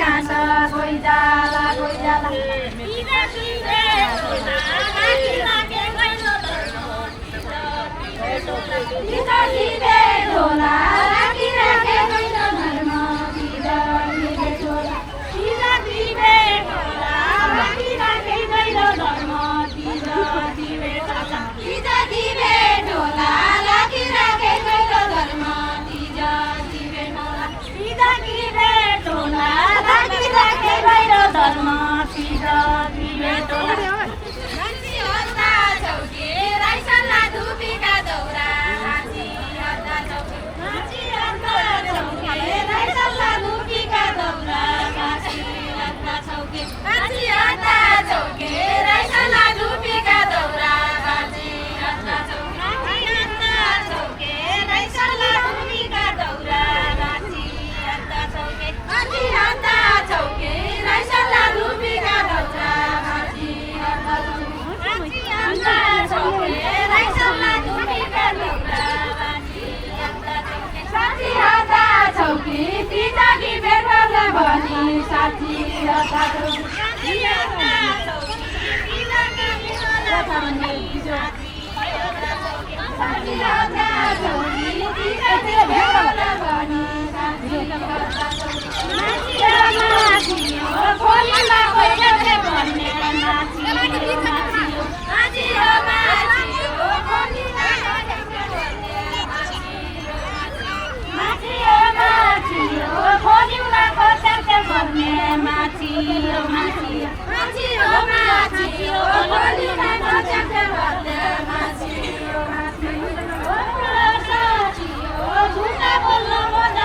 घाँस गइजाला गइजाला ढोला राखिराखे गइलो धर्म दिवे ढोला दिवे ढोला राखिराखे गइलो धर्म दिवे ढोला दिवे ढोला राखिराखे गइलो धर्म दिवे ढोला राखिराखे गइलो धर्म दिवे ढोला चौके राइसल्ला धुपीका दौरा